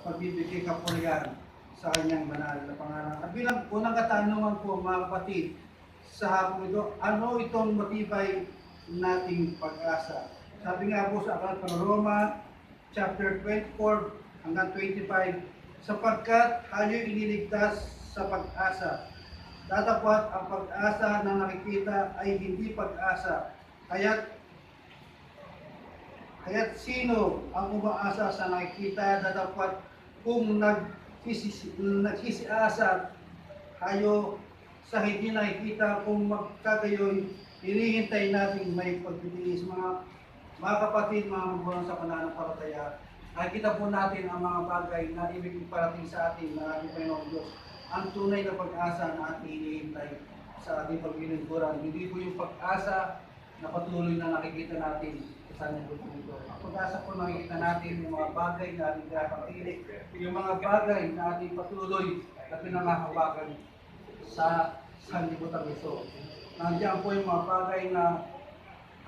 pagbibigay kapurihan sa kanyang banal na pangalan. At bilang unang katanungan po mga kapatid, sa hapon ito, ano itong matibay nating pag-asa? Sabi nga po sa aklat ng Roma, chapter 24 hanggang 25, sapagkat tayo'y iniligtas sa pag-asa. Datapwat ang pag-asa na nakikita ay hindi pag-asa. Kaya't sino ang umaasa sa nakikita, datapwat kung nagsisiasa tayo sa hindi nakikita, kung magkagayoy, hinihintay natin may pagtitiis. Mga kapatid, mga magulang sa pananampalataya, nakikita po natin ang mga bagay na ibig iparating sa atin ng ating Panginoon Diyos. Ang tunay na pag-asa na ating hinihintay sa ating paglilingkuran. Hindi po yung pag-asa na patuloy na nakikita natin sa kanyang grupo nito. Ang pag-asa po nakikita natin yung mga bagay na ating pinapatilik, yung mga bagay na ating patuloy na pinangahawakan sa sanlibutan ito. Nandiyan po yung mga bagay na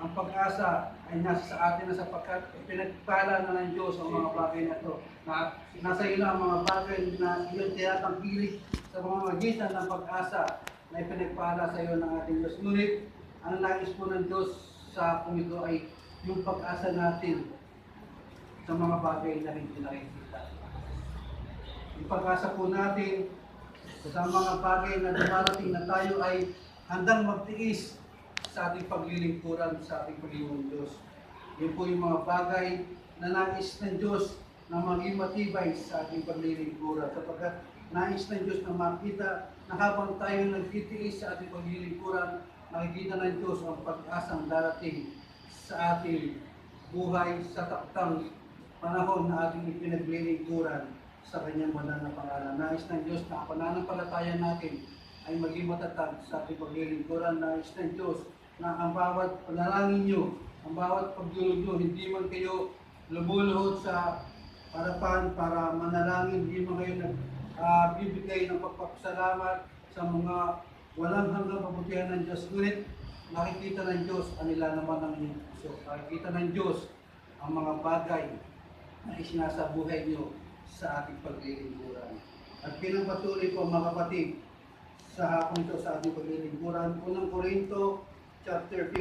ang pag-asa ay nasa sa atin na sapagkat pinagpala na ng Diyos ang mga bagay na ito. Nasa iyo na ang mga bagay na iyon tinatangkilik sa mga magitan ng pag-asa na ipinagpala sa iyo ng ating Diyos. Ngunit ang nais po ng Diyos sa kung ito ay yung pag-asa natin sa mga bagay na hindi nakikita. Yung pag-asa po natin sa mga bagay na dumarating na tayo ay handang magtiis sa ating paglilingkuran sa ating Panginoon Diyos. Yun po yung mga bagay na nais ng Diyos na maging matibay sa ating paglilingkuran. Sapagkat nais ng Diyos na makita na habang tayo nagtitiis sa ating paglilingkuran, makikita ng Diyos ang pag-asang darating sa ating buhay sa taktang panahon na ating ipinaglilingkuran sa kanyang banal na pangalan. Nais ng Diyos na ang pananampalataya natin ay maging matatag sa ating paglilingkuran. Nais ng Diyos na ang bawat panalangin nyo, ang bawat pagdulog nyo, hindi man kayo lumuluhod sa harapan para manalangin, hindi man kayo nagbibigay ng pagpapasalamat sa mga walang hanggang kabutihan ng Diyos. Ngunit nakikita ng Diyos ang nilalaman ng inyong puso. Nakikita ng Diyos ang mga bagay na isinasa buhay nyo sa ating paglilingkuran. At pinapatuloy ko mga kapatid, sa hapon ito sa ating paglilingkuran, unang Korinto chapter 15.